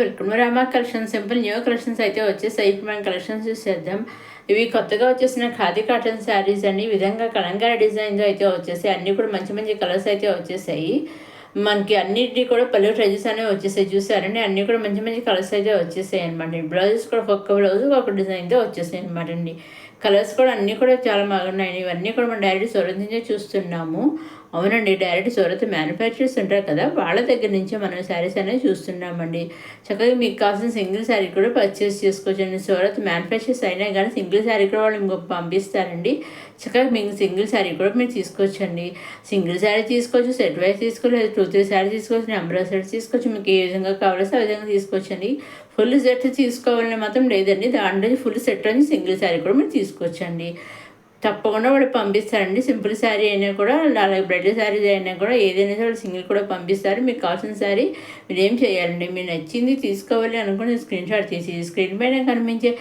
Welcome Rama collection simple new collections అయితే వచ్చేసాయి. ఇప్పుడు మనం కలెక్షన్స్ చూసేద్దాం. ఇవి కొత్తగా వచ్చేసిన ఖాదీ కాటన్ శారీస్ అండి. ఈ విధంగా కలంకారీ డిజైన్తో అయితే వచ్చేసాయి. అన్నీ కూడా మంచి మంచి కలర్స్ అయితే వచ్చేసాయి. మనకి అన్నిటి కూడా పళ్ళు ట్రెజెస్ అనేవి వచ్చేసాయి. చూసారండి, అన్నీ కూడా మంచి మంచి కలర్స్ అయితే వచ్చేసాయి అనమాట. బ్లౌజెస్ కూడా ఒక్కొక్క బ్లౌజ్ ఒక డిజైన్తో వచ్చేసాయి అనమాట అండి. కలర్స్ కూడా అన్నీ కూడా చాలా బాగున్నాయి. ఇవన్నీ కూడా మనం డైరెక్ట్ సూరత్ నుంచే చూస్తున్నాము. అవునండి, డైరెక్ట్ సూరత్ మ్యానుఫ్యాక్చరర్స్ ఉంటారు కదా, వాళ్ళ దగ్గర నుంచే మనం శారీస్ అనేది చూస్తున్నామండి. చక్కగా మీకు కావాల్సిన సింగిల్ శారీ కూడా పర్చేస్ చేసుకోవచ్చండి. సూరత్ మ్యానుఫ్యాక్చరర్స్ అయినా కానీ సింగిల్ శారీ కూడా వాళ్ళు ఇంకొక పంపిస్తారండి. చక్కగా మీకు సింగిల్ శారీ కూడా మీరు తీసుకోవచ్చండి. సింగిల్ శారీ తీసుకోవచ్చు, సెట్ వైజ్ తీసుకోవచ్చు, 2-3 శారీ తీసుకోవచ్చు, నెంబర్ ఆఫ్ సెట్ తీసుకోవచ్చు. మీకు ఏ విధంగా కావాల్సి ఆ విధంగా తీసుకోవచ్చండి. ఫుల్ సెట్ తీసుకోవాలని మాత్రం లేదండి. దాంట్లో ఫుల్ సెట్ అని సింగిల్ శారీ కూడా మీరు తీసుకోవచ్చండి. తప్పకుండా వాళ్ళు పంపిస్తారండి. సింపుల్ శారీ అయినా కూడా, అలాగే బ్రైడల్ శారీ అయినా కూడా, ఏదైనా సరే వాళ్ళు సింగిల్ కూడా పంపిస్తారు. మీకు కావాల్సిన శారీ మీరు ఏం చేయాలండి, మీరు నచ్చింది తీసుకోవాలి అనుకుని స్క్రీన్ షాట్ తీసి స్క్రీన్ పైన కనిపించే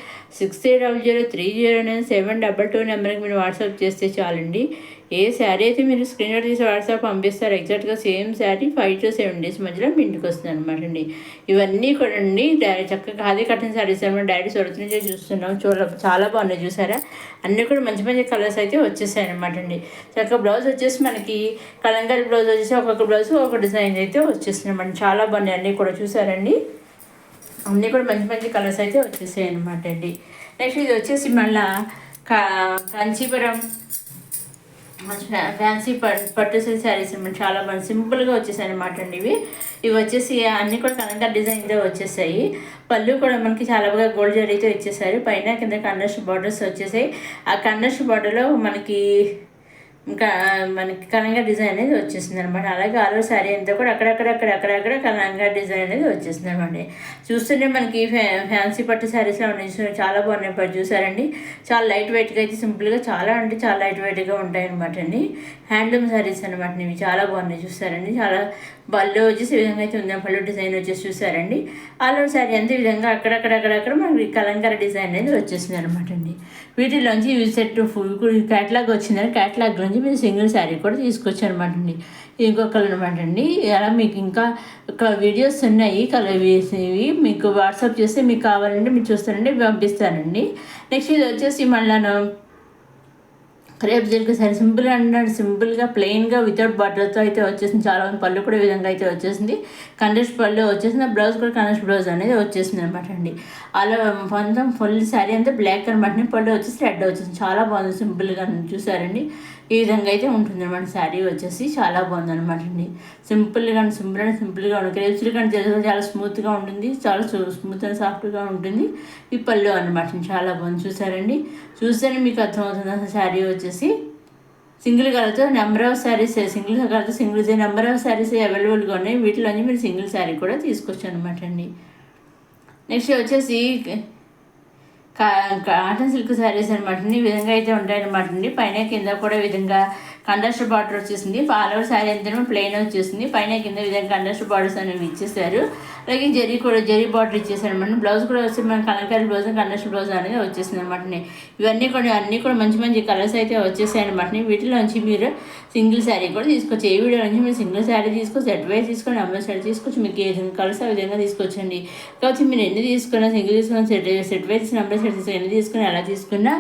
6300309722 నెంబర్కి మీరు వాట్సాప్ చేస్తే చాలండి. ఏ శారీ అయితే మీరు స్క్రీన్ షాట్ తీసి వాట్సాప్ పంపిస్తారు, ఎగ్జాక్ట్గా సేమ్ శారీ 5 to 7 days మధ్యలో మీ ఇంటికి వస్తుంది అనమాట అండి. ఇవన్నీ కూడా అండి చక్కగా ఖాదీ కట్టిన శారీస్ అనమాట. డైరెక్ట్ సూరత్ నుంచే చూస్తున్నాం. చాలా బాగున్నాయి చూసారా. అన్నీ కూడా మంచి మంచి కలర్స్ అయితే వచ్చేసాయి అనమాట అండి. చక్కగా బ్లౌజ్ వచ్చేసి మనకి కలంకారీ బ్లౌజ్ వచ్చేసి ఒక్కొక్క బ్లౌజ్ ఒక డిజైన్ అయితే వచ్చేస్తున్నాయి అన్నమాట. చాలా బాగున్నాయి అన్నీ కూడా చూసారండి. అన్నీ కూడా మంచి మంచి కలర్స్ అయితే వచ్చేసాయి అనమాట అండి. నెక్స్ట్ ఇది వచ్చేసి మళ్ళీ కాంచీపురం ఫ్యాన్సీ పట్టు సిల్క్ శారీస్ అనమాట. చాలా బాగా సింపుల్గా వచ్చేసాయి అనమాట అండి. ఇవి వచ్చేసి అన్నీ కూడా కలంకారీ డిజైన్తో వచ్చేసాయి. పళ్ళు కూడా మనకి చాలా బాగా గోల్డ్ జరీతో ఇచ్చేసారు. పైన కింద కండస్ట్ బార్డర్స్ వచ్చేసాయి. ఆ కండస్ట్ బార్డర్లో మనకి ఇంకా కలంగా డిజైన్ అనేది వచ్చేసింది అనమాట. అలాగే ఆల్ ఓవర్ శారీ అంతా కూడా అక్కడక్కడ కలంగా డిజైన్ అనేది వచ్చేసింది అనమాట. చూస్తుంటే మనకి ఫ్యాన్సీ పట్టు శారీస్లో ఉన్నాయి. చాలా బాగున్నాయి. పట్టు చూసారండి, చాలా లైట్ వెయిట్గా అయితే సింపుల్గా చాలా అంటే చాలా లైట్ వెయిట్గా ఉంటాయి అనమాట అండి. హ్యాండ్లూమ్ శారీస్ అనమాట. ఇవి చాలా బాగున్నాయి చూసారండి. చాలా పళ్ళు వచ్చేసి ఈ విధంగా అయితే ఉంది. పళ్ళు డిజైన్ వచ్చేసి చూసారండి. ఆల్ ఓవర్ శారీ అంతే విధంగా అక్కడక్కడ మనకి కలంకారీ డిజైన్ అనేది వచ్చేసింది అనమాట అండి. వీటిలోంచి సెట్ ఫుల్ క్యాటలాగ్ వచ్చిందని క్యాటలాగ్లోంచి మీరు సింగిల్ శారీ కూడా తీసుకొచ్చి అనమాట అండి. ఇంకొకరు అనమాట అండి. అలా మీకు ఇంకా వీడియోస్ ఉన్నాయి కలర్ వేసేవి, మీకు వాట్సాప్ చేస్తే మీకు కావాలంటే మీరు చూస్తారండి, పంపిస్తానండి. నెక్స్ట్ ఇది వచ్చేసి మళ్ళీ crepe silk sari simple and సింపుల్గా ప్లెయిన్గా వితౌట్ బటర్తో అయితే వచ్చేసింది. చాలా మంది పళ్ళు కూడా ఈ విధంగా అయితే వచ్చేసింది. కండెస్ట్ పళ్ళు వచ్చేసింది. బ్లౌజ్ కూడా కండెస్ట్ బ్లౌజ్ అనేది వచ్చేసింది అనమాట అండి. అలా మొత్తం ఫుల్ శారీ అంతా బ్లాక్ అనమాట. పళ్ళు వచ్చేసి రెడ్ వచ్చేసింది. చాలా బాగుంది సింపుల్గా చూసారండి. ఈ విధంగా అయితే ఉంటుంది అనమాట. శారీ వచ్చేసి చాలా బాగుంది అనమాట అండి. సింపుల్గా సింపుల్గా ఉంటుంది. క్రేప్ సిల్క్ అంటే చాలా స్మూత్గా ఉంటుంది, చాలా స్మూత్ అండ్ సాఫ్ట్గా ఉంటుంది. ఈ పళ్ళు అనమాట చాలా బాగుంది చూసారండి. చూస్తేనే మీకు అర్థమవుతుంది అసలు శారీ వచ్చేసి సింగిల్ కలర్తో నెంబర్ ఆఫ్ శారీస్, సింగిల్ కలర్తో సింగిల్ నెంబర్ ఆఫ్ శారీస్ అవైలబుల్గా ఉన్నాయి. వీటిలోంచి మీరు సింగిల్ శారీ కూడా తీసుకోవచ్చు అనమాట అండి. నెక్స్ట్ వచ్చేసి కాటన్ సిల్క్ శారీస్ అనమాట. ఈ విధంగా అయితే ఉంటాయన్నమాట అండి. పైన కింద కూడా ఈ విధంగా కండస్ట్ బార్డర్ వచ్చేసింది. ఆల్ ఓవర్ శారీ అంతా ప్లెయిన్ వచ్చేసింది. పైన కింద విధంగా కండస్ట్ బార్డర్స్ అనేవి ఇచ్చేసారు. అలాగే జరీ బార్డర్ ఇచ్చేసారు అనమాట. బ్లౌజ్ కూడా వచ్చి మన కలంకారీ బ్లౌజ్ కండస్ట్ బ్లౌజ్ అనేది వచ్చేసింది అనమాట. ఇవన్నీ కూడా మంచి మంచి కలర్స్ అయితే వచ్చేసాయి అనమాట. వీటిలోంచి మీరు సింగిల్ శారీ కూడా తీసుకోవచ్చు. ఏ వీడియో నుంచి మీరు సింగిల్ శారీ తీసుకోవచ్చు, సెట్ వైజ్ తీసుకొని నెంబర్ శారీ తీసుకోవచ్చు. మీకు ఏ విధంగా కలర్స్ ఆ విధంగా తీసుకోవచ్చండి. కాబట్టి మీరు ఎన్ని తీసుకున్నా, సింగిల్ తీసుకున్నా, సెట్ వైజ్ నెంబర్ సెట్ తీసుకుని ఎన్ని తీసుకున్నా ఎలా తీసుకున్నా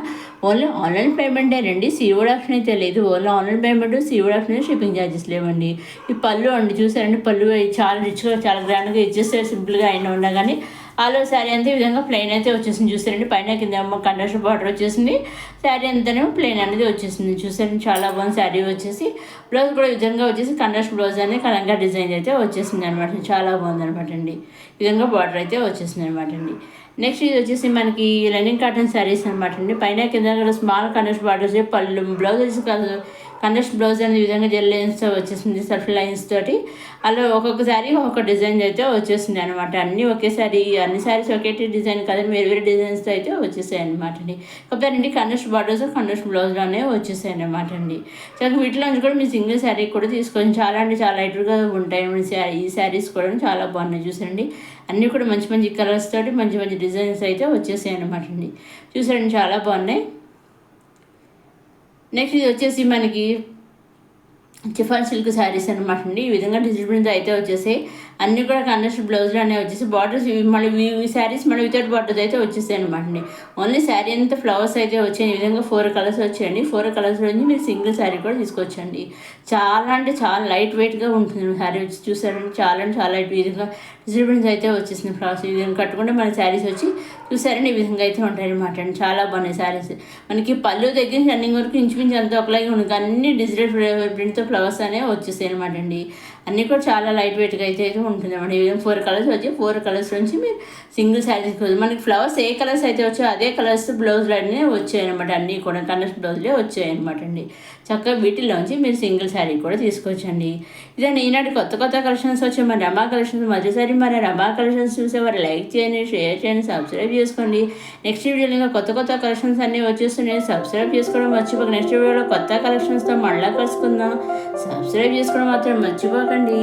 ఓన్లీ ఆన్లైన్ పేమెంటే రండి. సీఓడి ఆప్షన్ అయితే లేదు. Only online payment, COD option, shipping charges లేవండి. ఈ పళ్ళు అండి చూసారండి, పళ్ళు చాలా రిచ్గా చాలా గ్రాండ్గా ఇచ్చేస్తారు. సింపుల్గా అయినా ఉన్నా కానీ ఆల్ ఓవర్ శారీ అంతే విధంగా ప్లెయిన్ అయితే వచ్చేసింది. చూసారండి, పైన కింద కండస్ట్ బార్డర్ వచ్చేసింది. శారీ అంతానే ప్లెయిన్ అనేది వచ్చేసింది. చూసారండి, చాలా బాగుంది శారీ వచ్చేసి. బ్లౌజ్ కూడా విధంగా వచ్చేసి కండస్ట్ బ్లౌజ్ అనేది కలంగా డిజైన్ అయితే వచ్చేసింది అనమాట. చాలా బాగుంది అనమాట అండి. ఈ విధంగా బార్డర్ అయితే వచ్చేసింది అనమాట అండి. నెక్స్ట్ ఇది వచ్చేసి మనకి లెనిన్ కాటన్ శారీస్ అనమాట అండి. పైన కింద స్మాల్ కండస్ట్ బార్డర్స్, పళ్ళు బ్లౌజ్ వచ్చేసి కండస్ట్ బ్లౌజ్ అనేది విధంగా జెల్ లైన్స్తో వచ్చేసింది, సెల్ఫ్ లైన్స్ తోటి. అలా ఒక్కొక్క శారీ ఒక్కొక్క డిజైన్ అయితే వచ్చేసింది అనమాట. అన్నీ ఒకేసారి అన్ని శారీస్ ఒకే డిజైన్ కదా, వేరే డిజైన్స్తో అయితే వచ్చేసాయి అనమాట అండి. కాకపోతే అండి కండస్ట్ బార్డర్స్ కండస్ట్ బ్లౌజ్లోనే వచ్చేసాయి అనమాట అండి. సో వీటిలోంచి కూడా మీ సింగిల్ శారీ కూడా తీసుకొని చాలా అంటే చాలా లైట్గా ఉంటాయి. ఈ శారీస్ కూడా చాలా బాగున్నాయి చూసారండి. అన్నీ కూడా మంచి మంచి కలర్స్ తోటి మంచి మంచి డిజైన్స్ అయితే వచ్చేసాయి అనమాట అండి. చూసారండి, చాలా బాగున్నాయి. నెక్స్ట్ ఇది వచ్చేసి మనకి చిఫాన్ సిల్క్ శారీస్ అనమాట అండి. ఈ విధంగా డిజిటల్ ప్రింట్ అయితే వచ్చేసాయి. అన్నీ కూడా కాంట్రాస్ట్ బ్లౌజ్లోనే వచ్చేసి బార్డర్స్ మళ్ళీ ఈ శారీస్ మళ్ళీ వితౌట్ బార్డర్స్ అయితే వచ్చేసాయి అనమాట అండి. ఓన్లీ శారీ అంతా ఫ్లవర్స్ అయితే వచ్చాయి. ఈ విధంగా 4 కలర్స్ వచ్చాయండి. 4 కలర్స్ నుంచి మీరు సింగిల్ శారీ కూడా తీసుకోవచ్చండి. చాలా అంటే చాలా లైట్ వెయిట్గా ఉంటుంది శారీ వచ్చి చూసారండి. చాలా అంటే చాలా లైట్. ఈ విధంగా డిజైన్స్ అయితే వచ్చేసింది ఫ్లవర్స్. ఈ విధంగా కట్టుకుంటే మన శారీస్ వచ్చి చూసారండి ఈ విధంగా అయితే ఉంటాయి అనమాట అండి. చాలా బాగున్నాయి శారీస్. మనకి పళ్ళు దగ్గర రన్నింగ్ వరకు ఇంచుమించు అంతా ఒకలాగే ఉంటుంది. అన్ని డిజిటల్ ప్రింట్తో ఫ్లవర్స్ అనేవి వచ్చేసాయి అనమాట అండి. అన్నీ కూడా చాలా లైట్ వెయిట్గా అయితే ఉంటుంది అనమాట. ఈ విధంగా 4 కలర్స్ వచ్చి 4 కలర్స్ నుంచి మీరు సింగిల్ శారీ తీసుకోవచ్చు. మనకి ఫ్లవర్స్ ఏ కలర్స్ అయితే వచ్చాయో అదే కలర్స్ బ్లౌజ్లు అన్నీ వచ్చాయన్నమాట. అన్నీ కూడా కలర్స్ బ్లౌజ్లే వచ్చాయి అనమాట అండి. చక్కగా వీటిలోంచి మీరు సింగిల్ శారీ కూడా తీసుకోవచ్చండి. ఇదండి ఈనాటి కొత్త కొత్త కలెక్షన్స్ వచ్చాయి. మన రమా కలెక్షన్స్ మరోసారి మన రమా కలెక్షన్స్ చూసేవారు లైక్ చేయండి, షేర్ చేయండి, సబ్స్క్రైబ్ చేసుకోండి. నెక్స్ట్ వీడియోలో ఇంకా కొత్త కొత్త కలెక్షన్స్ అన్నీ వచ్చేస్తున్నాయి. సబ్స్క్రైబ్ చేసుకోవడం మర్చిపోక. నెక్స్ట్ వీడియోలో కొత్త కలెక్షన్స్తో మళ్ళీ కలుసుకుందాం. సబ్స్క్రైబ్ చేసుకోవడం మాత్రం మర్చిపోకండి.